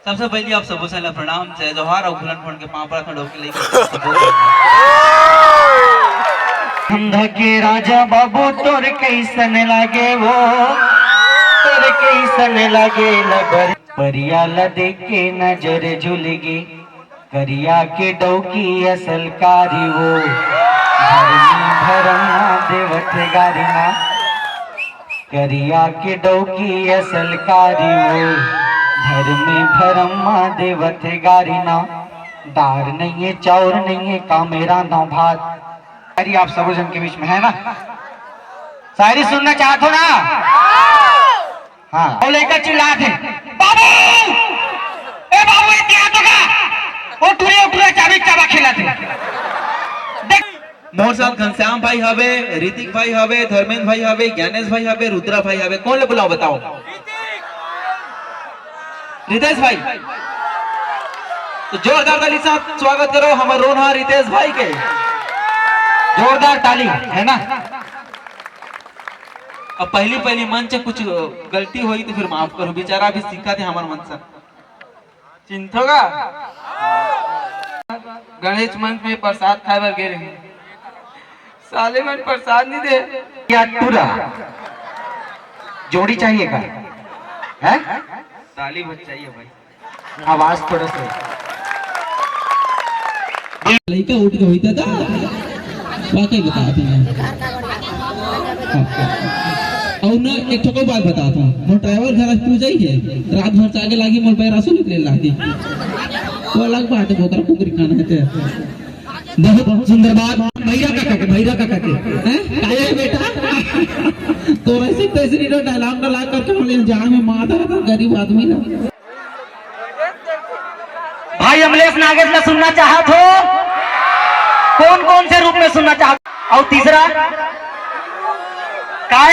सबसे पहले आप सबो से प्रणाम जय जोहार और भुलन फोन के पांव पर खड़ो के लेके हम के राजा बाबू तोर कैसन लागे वो तोर कैसन लागे लबर परिया ला देख के नजर झुलगी करिया के डौकी असल कारी वो धर्मी भरमा देवत गारिना करिया के डौकी असल कारी वो घर में भरमा देवत गारिना दार नहीं है चौर नहीं है का मेरा नौ भात। शायरी आप सब जन के बीच में है ना, शायरी सुनना चाहते हो ना? हाँ और लेकर चिल्ला थे बाबू ए बाबू इतिहास होगा वो टूरे चाबी चाबा खेला थे। मोर साथ घनश्याम भाई हवे, ऋतिक भाई हवे, धर्मेंद्र भाई हवे, ज्ञानेश भाई हवे, रुद्रा भाई हवे। कौन ले बुलाओ बताओ? रितेश भाई। तो जोरदार ताली से स्वागत करो हमारे रोनहा रितेश भाई के। जोरदार ताली है ना। अब पहली मंच कुछ गलती हुई तो फिर माफ करो, बेचारा भी सीखा थे हमारे मन से। चिंतोगा गणेश मंच में प्रसाद खाए बार गे रहे साले मन प्रसाद नहीं दे या टूरा जोड़ी चाहिए का है? ताली बच चाहिए भाई, आवाज थोड़ा सा लड़का उठ के होता था वाकई बताते हैं। और ना एक ठोको बात बताता हूँ, मोर ड्राइवर घर क्यों जाइए रात भर चागे लागी मोर पैर आंसू निकले लागी तो अलग बात है, बोकरा कुकरी खाना है। बहुत सुंदर बात भैरा का कहते हैं काया बेटा तो वैसे तैसे डायलॉग करके बोले जहाँ में माता रहता गरीब आदमी ना। भाई अमलेश नागेश ने सुनना चाहत हो? कौन कौन से रूप में सुनना चाहत? और तीसरा काय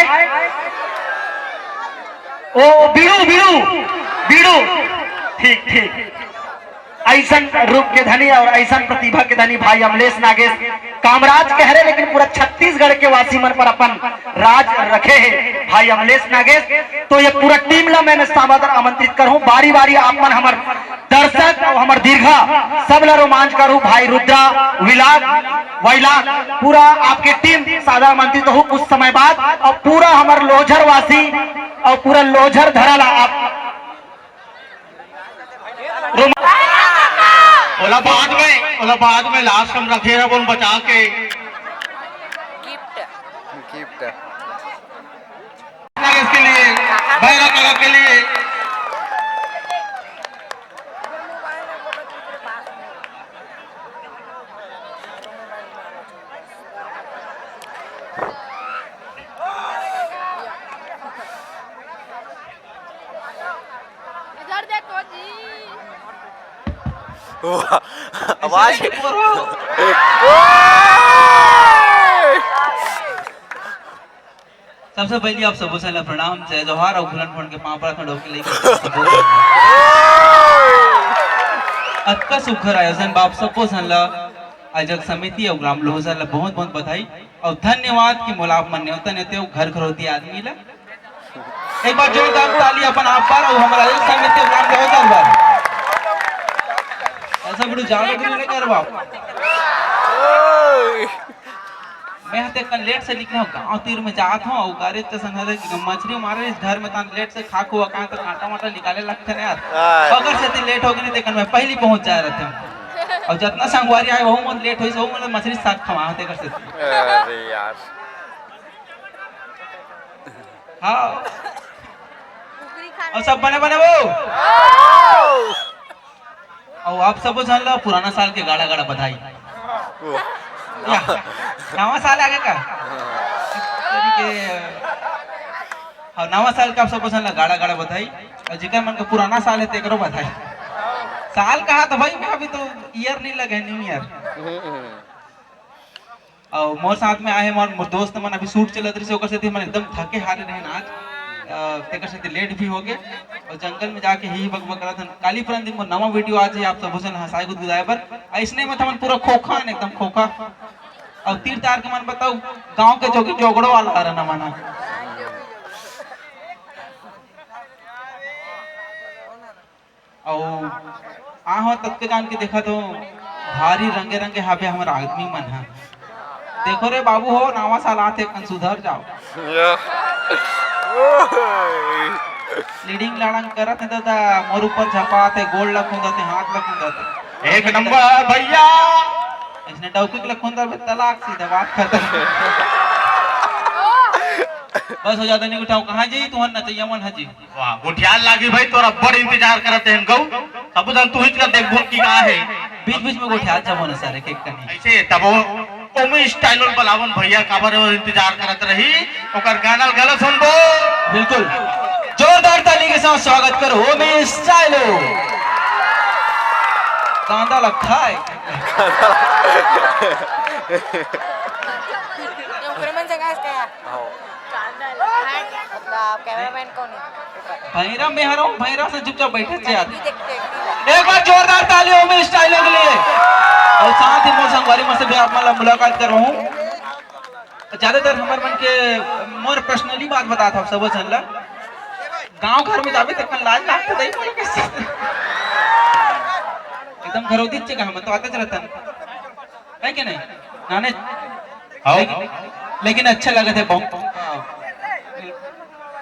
ओ बीड़ू बीड़ू बीड़ू ठीक ठीक ऐसा रूप के धनी और ऐसा प्रतिभा के धनी भाई अमलेश नागेश कामराज कह रहे लेकिन पूरा छत्तीसगढ़ के वासी मन पर अपन राज रखे हैं भाई अमलेश नागेश। तो ये पूरा टीम ला मैं सादर आमंत्रित करूं, बारी बारी आप मन हमार दर्शक और हमार दीर्घा सब ला रोमांच करूं। भाई रुद्रा वैलाग पूरा आपके टीम सादर आमंत्रित हो कुछ समय बाद, और पूरा हमार लोझर वासी और पूरा लोझर धरा ला आप ओला बाद में लास्ट हम रखे हैं बोल बचा के गिफ्ट इसके लिए भैरव काका के लिए इधर देखो जी आवाज सबसे पहले आप सबो से प्रणाम जय जोहार और भुलन फोन के पांव पर खड़ो के लेके अतका सुखर आयोजन बाप सबको संला आयोजक समिति और ग्राम लोहसा ला बहुत बहुत बधाई और धन्यवाद कि मोलाप मन न्योता नेते घर घरोती आदमी ला एक बार जोरदार ताली अपन आप पर और हमारा आयोजक समिति और ग्राम लोहसा बार ऐसा बड़ू जाने के लिए करवा। मैं हते कल लेट से निकला गांव तीर में जात हूं और गारे ते संग कि मछली मारे इस घर में तान लेट से खाक हुआ का तो कांटा माटा निकाले लगते हैं यार। अगर से लेट हो गई देखन मैं पहली पहुंच जा रहे थे और जितना संगवारी आए वो मन लेट होई सो मन मछली साग खवा हते कर से। अरे यार हां और सब बने बने वो और आप सबको जान लो पुराना साल के गाड़ा गाड़ा बधाई। नवा साल आ गया का हाँ नवा साल का आप सबको जान लो गाड़ा गाड़ा बधाई और जिकर मन का पुराना साल है तेकरो बधाई। साल कहा तो भाई मैं अभी तो ईयर नहीं लगे न्यू ईयर। और मोर साथ में आए मोर दोस्त मन अभी शूट चलत रही से ओकर से मन एकदम थके हारे रहे आज तेकर से लेट भी हो गए और जंगल में जाके ही बकबक रहा था। काली पुरान दिन में नवा वीडियो आज है आप सब भूषण हंसाई गुदगुदाए पर ऐसने में था मन पूरा खोखा एकदम खोखा और तीर तार के मन बताओ गांव के जोगी जोगड़ो वाला रहा ना माना और आहो तब के जान के देखा तो भारी रंगे रंगे हावे हमारा आदमी मन है। देखो रे बाबू हो नावा साल आते कन सुधर जाओ। लीडिंग लाड़ंग करत है तो मोर ऊपर झपाते गोल लखूं जाते हाथ लखूं जाते। एक नंबर भैया। इसने डौकी लखूं जाते तलाक सीधा बात खत्म। बस हो जाता नहीं उठाओ कहाँ जी तुहन न चाहिए मन हजी। वाह गुठियाल लागी भाई तोरा बड़ इंतजार करते हैं गौ। सब जन तू ही का देखबो की का है। बीच बीच में गुठियाल जमो न सारे केक कनी। ऐसे तब ओमे स्टाइल बलावन भैया काबर इंतजार करत रही ओकर गाना गलत सुनबो। बिल्कुल जोरदार ताली के साथ स्वागत करो ओमे स्टाइलो। कांदा लखा है। कैमरामैन कौन है? भैरा में हरो भैरा से चुपचाप बैठे थे यार। एक बार जोरदार तालियों में स्टाइलों के लिए। और साथ ही मोर संगवारी में से भी आप मतलब मुलाकात कर रहा हूँ। ज्यादातर हमारे मन के मोर पर्सनली बात बता था सब चल गांव घर में जावे तक लाज लागते नहीं बोले कैसे। एकदम घरोदी चे कहां तो आते चलता है कि नहीं नाने। लेकिन अच्छा लगा थे बहुत।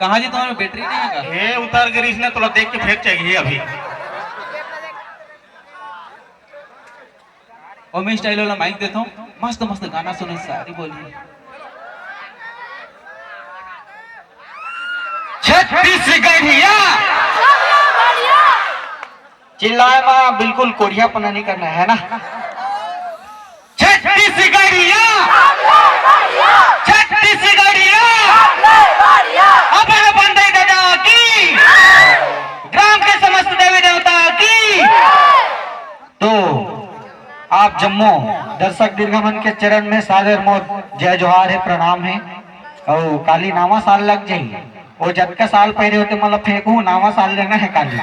कहाँ जी तुम्हारे बैटरी नहीं है का? हे उतार गिरी इसने तोला देख के फेंक चाहिए अभी। और मैं स्टाइल वाला माइक देता हूँ मस्त मस्त गाना सुने सारी बोलिए। छत्तीसगढ़िया चिल्लाए माँ बिल्कुल कोढ़िया पना नहीं करना है ना। छत्तीसगढ़िया छत्तीसगढ़िया अपन बंदे दादा की ग्राम के समस्त देवी देवता की। तो आप जम्मू दर्शक दीर्घमन के चरण में सादर मोर जय जोहार है प्रणाम है। और काली नावा साल लग जाइए वो जब का साल पहले होते मतलब फेंकू नावा साल लेना है काली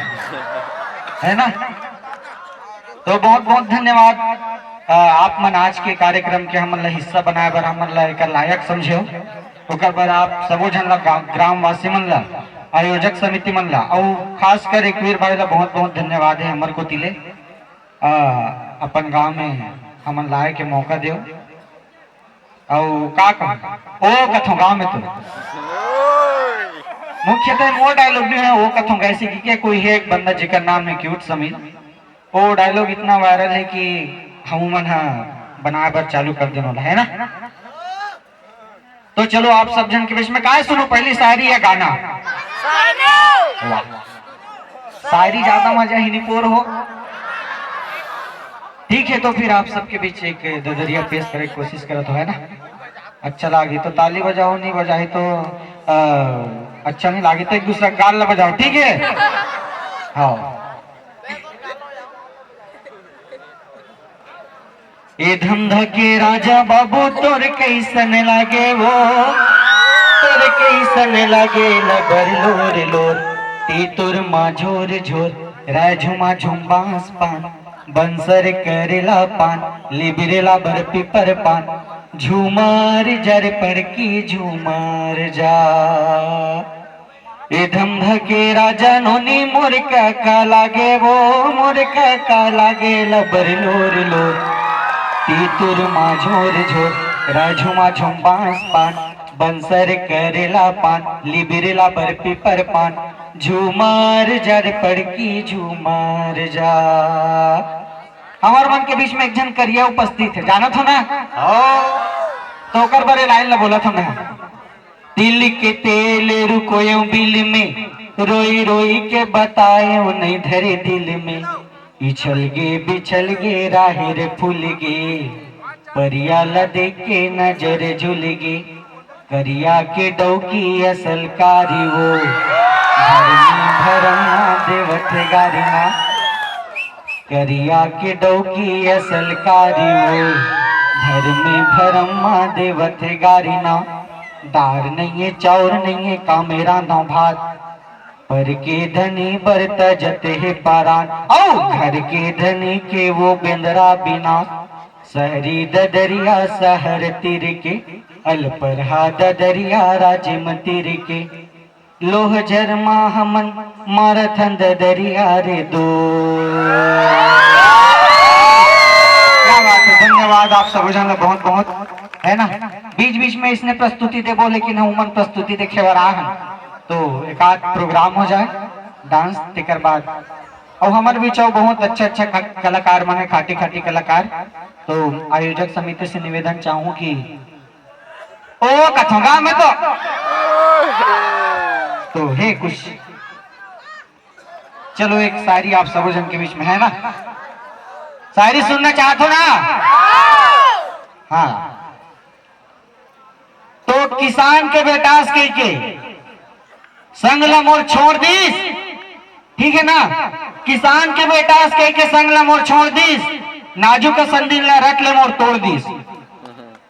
है ना। तो बहुत बहुत धन्यवाद आप मन आज के कार्यक्रम के हमन ला हिस्सा बनाए बर हमन ला एक लायक समझे ओकर बर आप सबो जन ला ग्रामवासी मन ला आयोजक समिति मन ला और खास कर एक वीर भाई ला बहुत बहुत धन्यवाद है हमर को तिले अपन गांव में हमन लाए के मौका दे। और का कहूं ओ कथों गांव में तो मुख्यतः वो डायलॉग नहीं है वो कथों कैसे की के कोई है एक बंदा जिकर नाम है क्यूट समीर। वो डायलॉग इतना वायरल है कि हम मन बना बर चालू कर देना है ना। तो चलो आप सब जन के बीच में काय सुनो पहली शायरी या गाना। शायरी ज्यादा मजा ही नहीं पोर हो। ठीक है तो फिर आप सबके बीच एक ददरिया पेश करने की कोशिश करो तो है ना। अच्छा लगी तो ताली बजाओ नहीं बजाए तो अच्छा नहीं लगी तो एक दूसरा गाल ला बजाओ ठीक है। हाँ ये धंधा के राजा बाबू तोर कैसन लागे वो तोर कैसन लागे लबर लोर लोर ती तोर माझोर झोर राझुमा झुम्बास पान बंसर करेला पान लिबरेला बर्फी पर पान झूमार जर पर की झूमार जा। ये धंधा के राजा नोनी मोर का लागे वो मोर का लागे लबर लोर लोर तीतुर माझोर झोर राझुमा झुम्बास पान बंसर करेला पान लिबरेला बर्फी पर पान झूमार जर पड़की झूमार जा। हमार मन के बीच में एक जन करिया उपस्थित है जाना था ना। तो कर बरे लाइन ला बोला था मैं दिल के तेल रुको बिल में रोई रोई के बताए नहीं धरे दिल में इछल गे बिछल गे राहिर फूल गे परिया ला देख के नजर झुल गे करिया के डौकी असल कारी वो भरमा देवत गारिना करिया के डौकी असल कारी वो घर में भरमा देवत गारिना दार नहीं है चौर नहीं है का मेरा नौ भात पर के धनी बरत जते है पारान औ घर के धनी के वो बेंदरा बिना शहरी ददरिया शहर तीर के अलपरहा ददरिया राजिम तीर के लोह जरमा हमन मारथन दरिया रे दो। क्या बात है, धन्यवाद आप सब जन बहुत बहुत, है ना। बीच बीच में इसने प्रस्तुति दे बोले कि उमन प्रस्तुति देखे वर आ तो एक आध प्रोग्राम हो जाए डांस तेकर बाद। और हमारे बीच बहुत अच्छे अच्छे कलाकार माने खाटी खाटी कलाकार। तो आयोजक समिति से निवेदन चाहूं कि ओ कथोगा में तो है कुछ, चलो एक शायरी आप सब जन के बीच में, है ना। शायरी सुनना चाहते हो ना? हाँ, तो किसान के बेटास के संगला मोर छोड़ दीस, ठीक है ना। किसान के बेटास के संगला मोर छोड़ दीस, नाजुक संदिल रट ले मोर तोड़ दीस।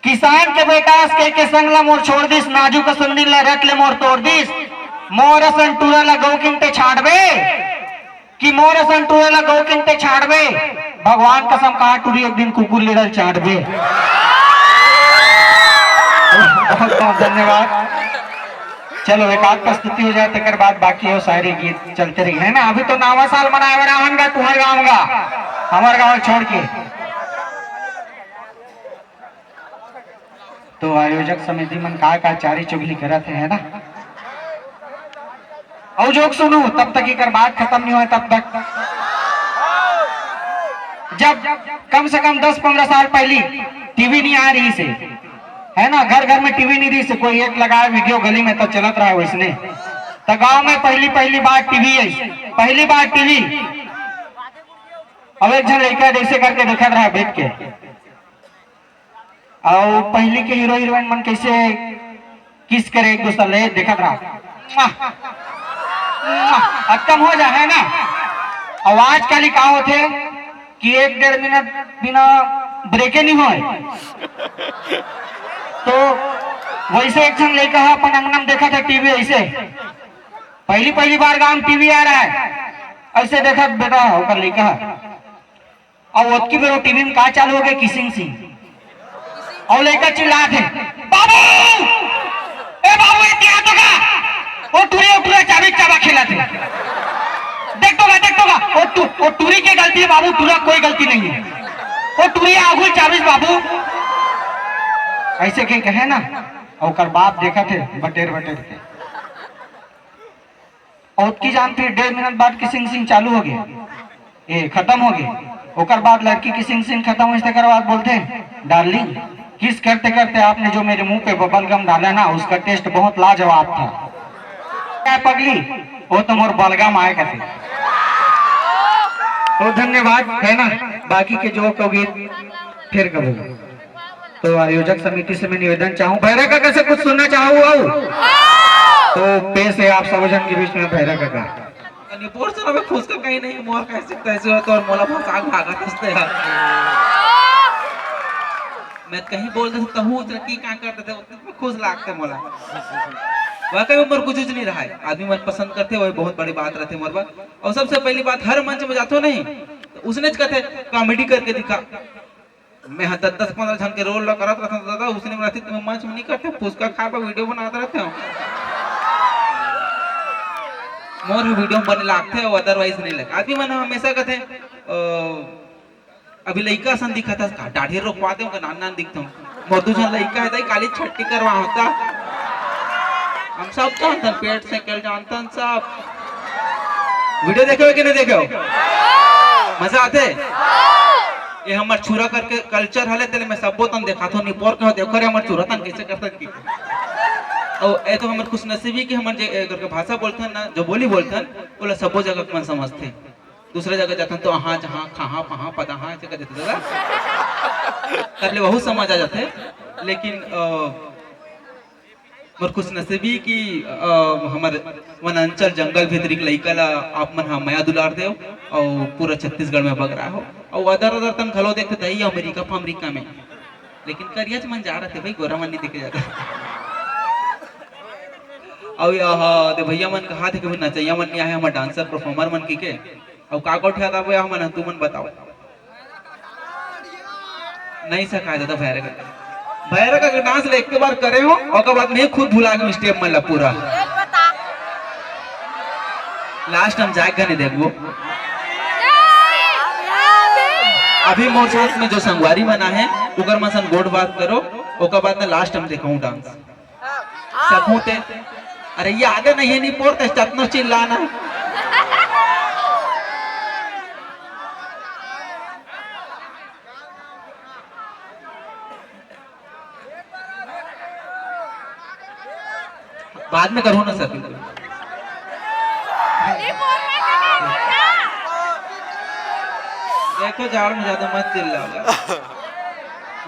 किसान के बेटास के संगला मोर छोड़ दीस, नाजुक संदिल रट ले मोर तोड़ दीस। मोर संटूरा लगो किंते छाड़बे कि मोर संटूरा लगो किंते छाड़बे, भगवान कसम कहा टूरी एक दिन कुकुर लेडल चाटबे। बहुत बहुत धन्यवाद। चलो एक आध प्रस्तुति हो जाए तकर बाद बाकी हो शायरी गीत चलते रही, है ना। अभी तो नवा साल मनाए रावणगा तुम्हारे गाँवगा हमारे गाँव छोड़ के। तो आयोजक समिति मन का चारी चुगली करत है ना। और जोक सुनो तब तक एक बात खत्म नहीं हुआ तब तक। जब कम से कम 10-15 साल पहले टीवी नहीं आ रही से, है ना, घर घर में टीवी नहीं रही से, कोई एक लगाए वीडियो गली में तो चलत रहा है वैसने। तो गांव में पहली बार टीवी आई, पहली बार टीवी। अब एक जन लड़का जैसे करके देखा रहा बैठ के, और पहले के हीरो हीरोइन मन कैसे किस करे एक दूसरे ले देखा रहा। अब कम हो जाए, है ना। आवाज काली का होते कि 1-1.5 मिनट बिना ब्रेके नहीं हो। तो वैसे एक जन लड़का अपन अंगना देखा था टीवी ऐसे, पहली बार गांव में टीवी आ रहा है, ऐसे देखा बेटा होकर लड़का। और ओतकी बेरो टीवी में का चालू हो गया, किसिंग सिंह। और लड़का चिल्ला थे, बाबू ए बाबू ये क्या तो का वो टूरी चाबी चाबा खेला थे, देख तो वो टूरी की गलती है बाबू, टूरा कोई गलती नहीं है, वो टूरी आगुल चाबीस बाबू ऐसे के कहे ना। और बाप देखा थे बटेर के, और की जान फिर 1.5 मिनट बाद किसिंग सिंह चालू हो गया, ये खत्म हो गया। ओकर बाद लड़की किसिंग सिंह खत्म हो इसके बाद बोलते डार्लिंग किस करते करते आपने जो मेरे मुंह पे बबल गम डाला ना, उसका टेस्ट बहुत लाजवाब था। क्या पगली वो तो मोर बलगम आए करते। तो धन्यवाद, है ना। बाकी के जो कहोगे फिर कहो। तो आयोजक समिति से मैं निवेदन चाहूँ, भैरव काका से कुछ सुनना चाहूँ। तो पेश है आप सब जन के बीच में भैरव काका। निपुर से मैं खुश का कहीं नहीं, मोर कैसे होता और मोला बहुत आग भागा तस्ते है। मैं कहीं बोल देता हूँ उतना की क्या करते थे उतना खुश लागते मोला। वाकई में मोर कुछ नहीं रहा है, आदमी मन पसंद करते वही बहुत बड़ी बात रहती है मोर। और सबसे पहली बात हर मंच में जाते हो नहीं तो उसने कहते कॉमेडी करके दिखा। मैं 10-15 जन के रोल करत रहता दादा, उसने बोला तुम मंच में नहीं करते, पुचका खा पर वीडियो बनाते रहते हो। मोर भी वीडियो बने लागते हो, अदरवाइज नहीं लगे। आदमी मन हमेशा कहते अभी लड़का सन दिखा था दाढ़ी रोकवा दे नान दिखता हूँ, मोर दूसरा लड़का है काली छट्टी करवा होता। हम सब जानते पेट से कल जानते हैं सब। वीडियो देखे हो कि नहीं देखे हो? मजा आते। ये हमार छुरा करके कल्चर हले तेले मैं सबो तन देखा तो निपोर के देखो रे हमार छुरा तन कैसे करता की। और ए तो हमार खुश नसीबी कि हमार जे करके भाषा बोलते हैं ना, जो बोली बोलते हैं बोला सबो जगह मन समझते। दूसरे जगह जाते हैं तो हाँ जहाँ कहाँ कहाँ पता हाँ ऐसे कर देते दादा कर ले बहुत समझ आ जाते। लेकिन मोर खुश नसीबी कि हमारे वनांचल जंगल भीतरी लड़का ला आप मन माया दुलार दे और पूरा छत्तीसगढ़ में बग रहा हो। और अदर तन खलो देखते थे अमेरिका में, लेकिन करिया मन जा रहे थे भाई, गोरा मन नहीं दिखे जाता। और दे भैया मन कहा थे कि नचैया मन नहीं आए हमारे डांसर परफॉर्मर मन की के और का उठा था भैया मन तू मन बताओ नहीं सका दादा। भैरव का डांस ले एक बार करे हो और बाद में खुद भुला गए स्टेप मन ला पूरा। लास्ट हम जाएगा नहीं देखो। अभी मोर साथ में जो संगवारी बना है उकर मसन गोड बात करो, ओकर बाद में लास्ट हम देखूं डांस सकूं ते। अरे ये आगे नहीं है नहीं पोरते चतनो चिल्लाना। बाद में करो ना सर। देखो जाड़ में ज्यादा मत चिल्लाओ।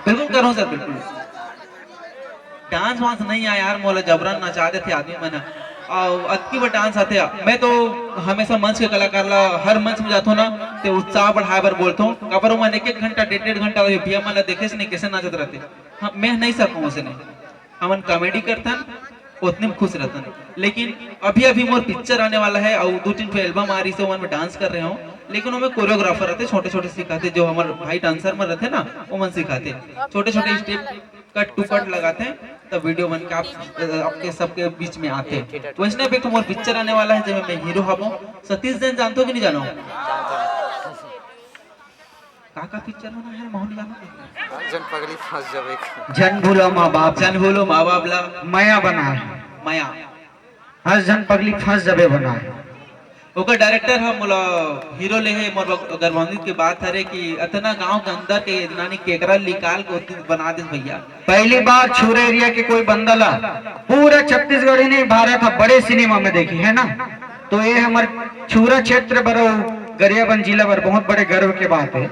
बिल्कुल करो सर बिल्कुल। डांस वांस नहीं आया यार, मोला जबरन नचा देते आदमी मन। अतकी वो डांस आते। मैं तो हमेशा मंच के कलाकार ला हर मंच में जाता हूँ ना तो उत्साह बढ़ाए बर बोलता हूँ। कबर मन 1-1 घंटा 1.5 घंटा भैया मन देखे से नहीं कैसे नाचत रहते। हाँ, मैं नहीं सकूँ उसे नहीं। हमन कॉमेडी करथन उतने में खुश रहता। लेकिन अभी अभी मोर पिक्चर आने वाला है और 2-3 एल्बम आ रही से में डांस कर रहे हूँ। लेकिन वो कोरियोग्राफर रहते छोटे छोटे सिखाते, जो हमारे भाई डांसर में रहते ना वो मन सिखाते। छोटे छोटे स्टेप कट टू कट लगाते हैं तब वीडियो बन के आपके सबके बीच में आते। वैसे एक मोर पिक्चर आने वाला है जब मैं हीरो हूँ। सतीश जैन जानते हो कि नहीं जानो? काका पिक्चर बना है मोहन जानो? जन पगली फंस जावे। जन भूलो माँ बाप, जन भूलो माँ बाप ला माया बना है। माया हर जन पगली फंस जबे बना है। ओकर डायरेक्टर हम मोला हीरो ले है। मोर गर्वान्वित की बात है कि इतना गांव के अंदर के नानी केकरा निकाल के बना दे भैया। पहली बार छुरे एरिया के कोई बंदला पूरा छत्तीसगढ़ ही नहीं भारत बड़े सिनेमा में देखी है ना। तो ये हमारे छुरा क्षेत्र बरो गरियाबंद जिला पर बहुत बड़े गर्व के बात है।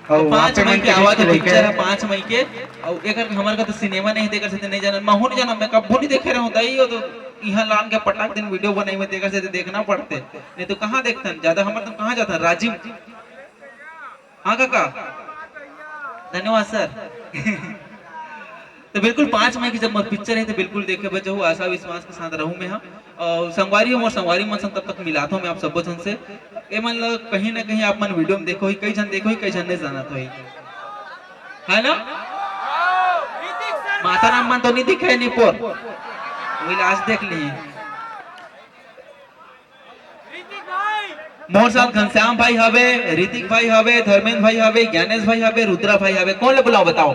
5 मई के आवाज पिक्चर है 5 मई के। और एक हमारे का तो सिनेमा नहीं देकर सकते नहीं जाना महू नहीं जाना। मैं कभी नहीं देखे रहा हूँ तो यहाँ लान के पटाख दिन वीडियो बनाई में देकर से देखना पड़ते नहीं तो कहाँ देखते हैं ज्यादा। हमारे तो कहाँ जाता राजीव। हाँ काका धन्यवाद सर। तो बिल्कुल 5 मई की जब पिक्चर है तो बिल्कुल देखे बचे हो। आशा विश्वास के साथ रहूं मैं। हाँ और संगवारी हूँ और संगवारी मन तब तक मिलाता हूँ मैं आप सब जन से। ये मन कहीं ना कहीं आप मन वीडियो में देखो ही, कई जन देखो ही, कई जन नहीं जाना तो ही है ना। माता राम मन तो नहीं दिखे नहीं पोर वही आज देख ली। मोर साथ घनश्याम भाई हवे, ऋतिक भाई हवे, धर्मेंद्र भाई हवे, ज्ञानेश भाई हवे, रुद्रा भाई हवे। कौन ले बुलाओ बताओ?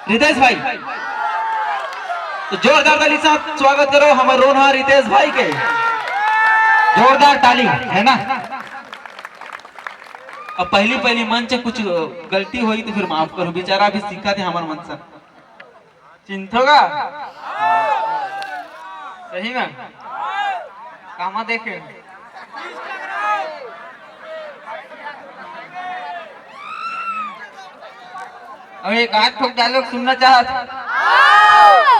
रितेश भाई। तो जोरदार ताली साथ स्वागत करो हमारे रोनहा रितेश भाई के। जोरदार ताली है ना। अब पहली मन से कुछ गलती हुई तो फिर माफ करो। बेचारा भी सीखा थे हमारे मन से। चिंतोगा सही में कामा देखे। अब एक आध ठोक डायलॉग सुनना चाहत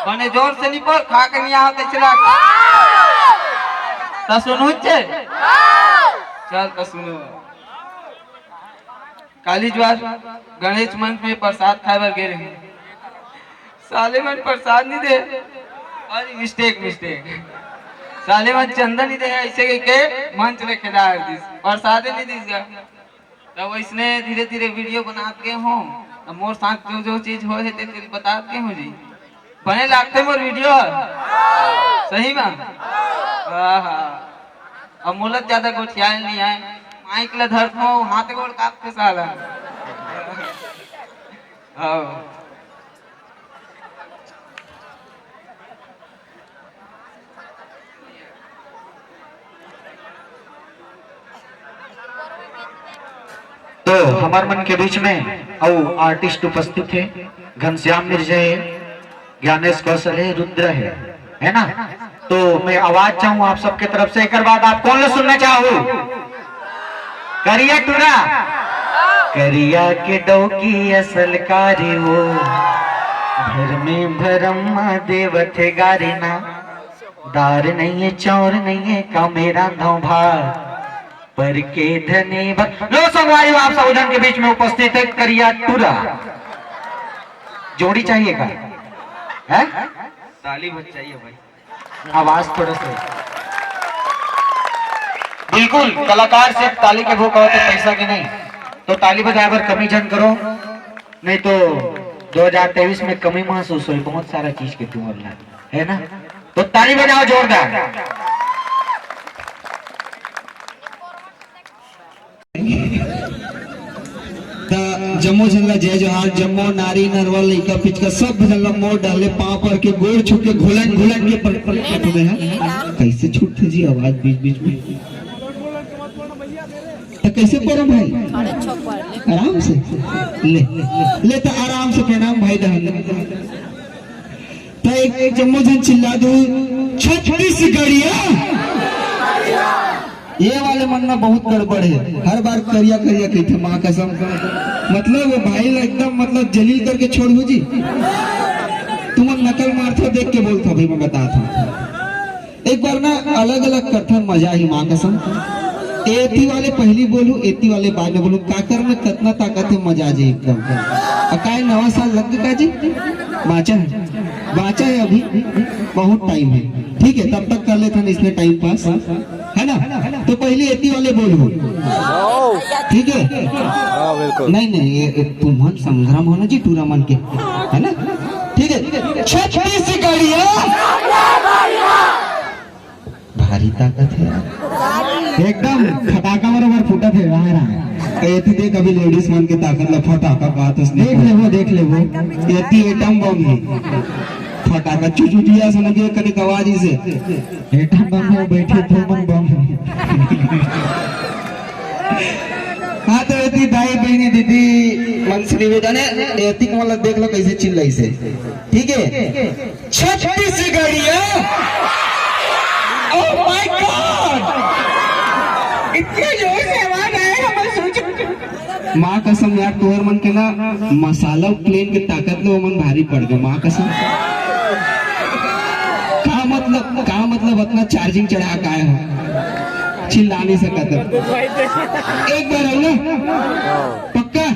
बने जोर से नहीं पर खा के नहीं आवते चला ता सुनो छे चल ता सुनो। काली ज्वार गणेश मंच में प्रसाद खाए बर गए रहे। साले मन प्रसाद नहीं दे। अरे मिस्टेक साले मन चंदन नहीं दे ऐसे के मंच में खिलाड़ दिस प्रसाद नहीं दिस जा। तब इसने धीरे धीरे वीडियो बनाते हो मोर साथ जो चीज हो है तेरे बताते हो जी बने लागते मोर वीडियो सही में। अब मुलत ज्यादा गोठियाल नहीं आए माइक ला धरत हो हाथ गोड़ काटते साला। तो हमारे मन के बीच में और आर्टिस्ट उपस्थित है। घनश्याम मिर्जा है, ज्ञानेश कौशल है, रुद्र है ना। तो मैं आवाज चाहूँ आप सबके तरफ से। एक बाद आप कौन लोग सुनना चाहो? करिया टूरा करिया के डोकी असल कारी हो घर में भरम देवत गारी ना दार नहीं है चौर नहीं है का मेरा भार पर के धन्यवाद। लो संगवारी आप सब जन के बीच में उपस्थित है करिया टूरा। जोड़ी चाहिए का है? ताली बज चाहिए भाई। आवाज थोड़ा सा बिल्कुल कलाकार से ताली के भूख होते पैसा के नहीं। तो ताली बजाए पर कमी जन करो नहीं तो 2023 में कमी महसूस हुई बहुत सारा चीज के तुम है ना। तो ताली बजाओ जोरदार। जम्मो झल्ला जय जोहार जम्मो नारी नरवा लइका पिचका सब झल्ला मोड़ डाले पाँव पर के गोड़ छू के घुलन घुलन के पर में है कैसे छूटते जी आवाज बीच बीच में तो कैसे पढ़ो भाई आराम से ले तो आराम से प्रणाम भाई दहन तो एक जम्मो जन चिल्ला दो छोटी सी गाड़िया ये वाले मन में बहुत गड़बड़ है हर बार करिया करिया कहते माँ कसम मतलब वो भाई एकदम मतलब जलील करके छोड़ हो जी तुम नकल मारते देख के बोलता भाई मैं बता था एक बार ना अलग अलग करथा मजा ही माँ कसम एती वाले पहली बोलू एती वाले बाद में बोलू काकर में कितना ताकत है मजा जी एकदम अकाय नवा साल लग गया जी बाचा है अभी बहुत टाइम है ठीक है तब तक कर लेते हैं इसलिए टाइम पास है ना तो पहले एती वाले बोलो ठीक है नहीं नहीं ये तुम मन संग्राम होना जी टूरा मन के है ना ठीक है छोटी सी गाड़ियां भारी ताकत है एकदम फटाका बराबर फूटा थे कहती थे कभी लेडीज मन के ताकत ला फटाका बात देख ले वो कहती एटम बम है फटाका चुचुटिया समझ गए कने कवाजी से एटम बम है बैठे थे मन बम हाँ तो एती भाई बहनी दीदी मन से निवेदन है एती को मतलब देख लो कैसे चिल्लाई से ठीक है छोटी सी गाड़ियां ओह माय गॉड इतने जोर से आवाज आया हम सोच माँ कसम यार तोहर मन के ना मसाला प्लेन के ताकत लो मन भारी पड़ गया माँ कसम का मतलब इतना चार्जिंग चढ़ा का है चिल्ला नहीं सकता एक बार हो ना पक्का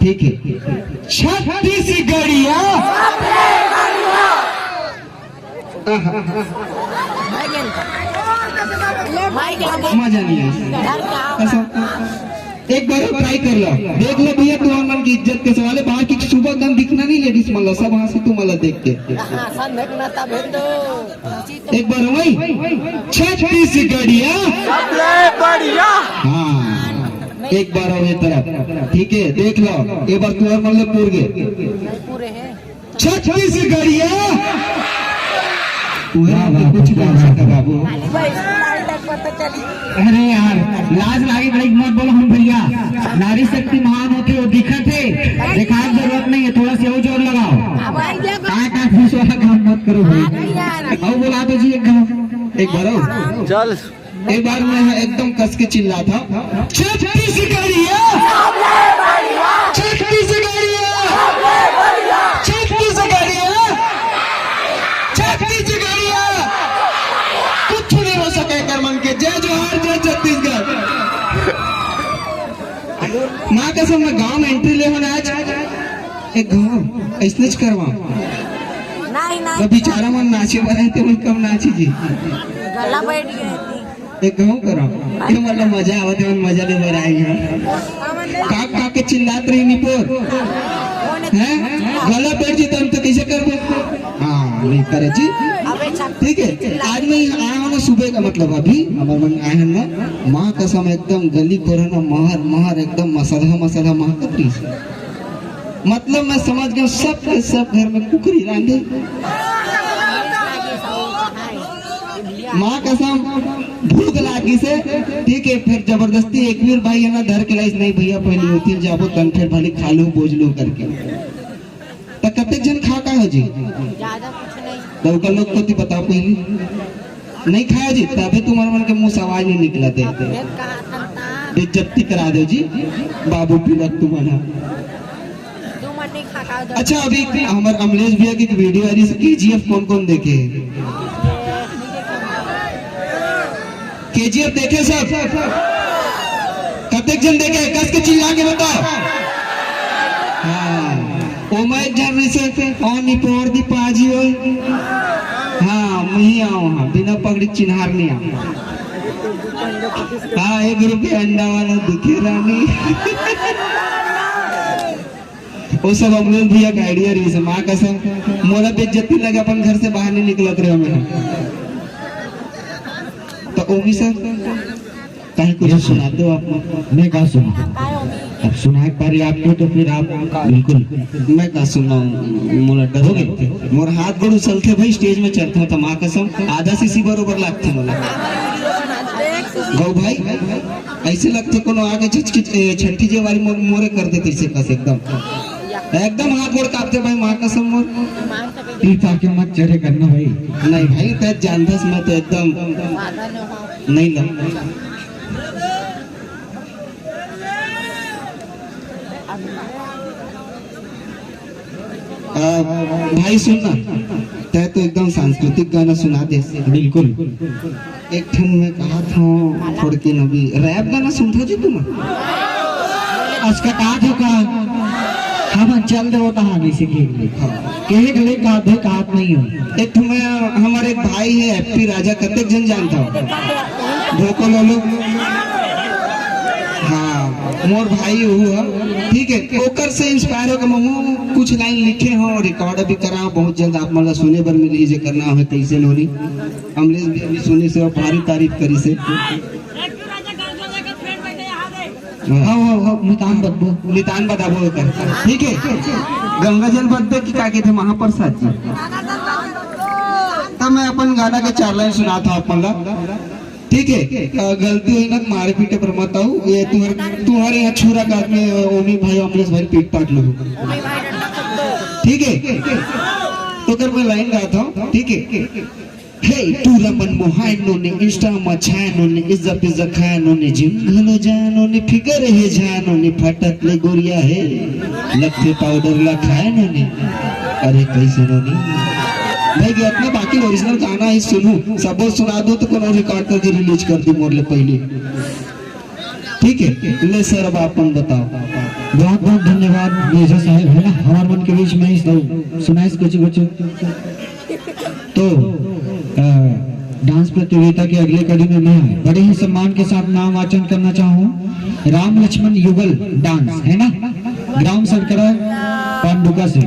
ठीक है छोटी सी गाड़ियां मजा नहीं है एक बार ट्राई कर लो देख लो भैया तुम्हारे मन की इज्जत के सवाल है बाहर की सुबह दम दिखना नहीं लेडीज मतलब सब वहां से तुम मतलब देख के एक बार वही छोटी सी गाड़ियां हाँ एक बार हो ये तरफ ठीक है देख लो एक बार तुम्हारे मतलब पूरे छोटी सी गाड़ियां कुछ बोल सकता बाबू अरे यार लाज लागे बड़ी मत बोलो हम भैया नारी शक्ति महान होती वो दिखत है दिखाने की जरूरत नहीं है थोड़ा सा जोर लगाओ कहाँ खुश वाला काम मत करो भाई और बोला तो जी एक बार चल एक बार मैं एकदम कस के चिल्ला था छोटी सी गाड़ियां छोटी सी गाड़ियां छोटी सी गाड़ियां छोटी सी गाड़ियां कुछ नहीं हो सके कर मन के जय जोहार जय छत्तीसगढ़ माँ कसम मैं गांव में एंट्री ले होना आज एक गांव ऐसने करवा तो बेचारा मन नाचे बनाए थे मन कम नाची जी गला बैठ गई एक गांव करो ये मतलब मजा आवत है मजा ले बनाएंगे का के चिल्लात रही निपोर हैं गला बैठ जी तुम तो कैसे कर हाँ नहीं करे जी ठीक है आज मैं आया हूँ ना सुबह का मतलब अभी हमारे मन आया है ना माँ कसम एकदम गली कोरना महर एकदम मसाला महकती मतलब मैं समझ गया सब घर में कुकरी रांधे माँ कसम भूख लागी से ठीक है फिर जबरदस्ती एक बार भाई है ना धर के लाइस नहीं भैया पहले होती जाबो तन फिर भले खा लो बोझ लो करके तो कते जन खा का है जी ज्यादा कुछ नहीं तो लोग को बताओ पहले नहीं खाया जी तबे तुम्हारे मन के मुंह से आवाज नहीं निकला थे बेइज्जती करा दो जी बाबू पिलक तुम्हारा अच्छा अभी हमारे अमलेश भैया की वीडियो आ रही है केजीएफ कौन कौन देखे केजीएफ देखे सब कतेक जन देखे कस के चिल्ला के बताओ हाँ ओ मैं एक जन से और निपोर दी पाजी हो हाँ मैं आऊँ हाँ बिना पगड़ी चिन्हार नहीं आऊँ हाँ एक रुपये अंडा वाला दिखे रानी वो सब अमलेश भैया का आइडिया रही है माँ कसम मोला बेइज्जती लगे अपन घर से बाहर नहीं निकलत रहे हमें तो ओमी सर कहीं कुछ सुनाते हो आप? मैं कहा सुना, अब सुना एक बार आपको तो फिर आप बिल्कुल। मैं कहा सुना, मोला डरोगे मोर हाथ गोड़ उछलते भाई, स्टेज में चढ़ता हूँ तो माँ कसम आधा सीसी बरोबर लागते मोला। गौ भाई ऐसे लगते कोनो आगे छठी जे वाली मोरे कर देते इसे कस एकदम हाथ गोड़ कांपते भाई, माँ कसम मोर। पीपा के मत चढ़े करना भाई। नहीं भाई तय जानदस मैं तो एकदम नहीं लग। भाई सुनना, तय तो एकदम सांस्कृतिक गाना सुना दे। बिल्कुल। एक ठन में कहा था छोड़ के नबी रैप गाना सुनता जी तुम आज का कहा था का हम चल दे होता है नहीं सीखे के गले का आधे का हाथ नहीं हो। एक ठन में हमारे एक भाई है एफपी राजा, कतेक जन जानता हो भोको लोलो। हाँ मोर भाई हुआ, ठीक है। ओकर से इंस्पायर होकर ममू कुछ लाइन लिखे हो, रिकॉर्ड भी करा बहुत जल्द आप मतलब सुने बर मिली जे करना है कैसे लोनी। अमलेश भी अभी सुने से भारी तारीफ करी से। हाँ नितान बताबो कर, ठीक है। गंगा जल बदे की क्या कहते महाप्रसाद जी। तब मैं अपन गाना के 4 लाइन सुना था अपन ला, ठीक है। गलती हुई ना मारे पीटे पर मत आओ, ये तुम्हारे यहाँ छोरा का आदमी ओमी भाई अमलेश भाई पीट पाट लो, ठीक है। तो कर मैं लाइन गाता हूँ, ठीक है। हे टूरा मन मोहानो ने इंस्टा मछानो ने इज्जत पिज्जा खानो ने जिम घलो जानो ने फिगर है जानो ने फटक ले गोरिया है लगते पाउडर ला खानो ने। अरे कैसे नो ने भाई कि अपने बाकी ओरिजिनल गाना ही सुनू सब सुना दो तो कोनो रिकॉर्ड करके रिलीज कर दी मोर ले पहले, ठीक है। ले सर अब अपन बताओ। बहुत बहुत धन्यवाद मेजर साहब, है ना हमारे मन के बीच में ही सुनाइस कुछ तो डांस प्रतियोगिता के अगले कड़ी में मैं बड़े ही सम्मान के साथ नाम वाचन करना चाहूँ। राम लक्ष्मण युगल डांस, है ना, ग्राम सरकरा पांडुका से।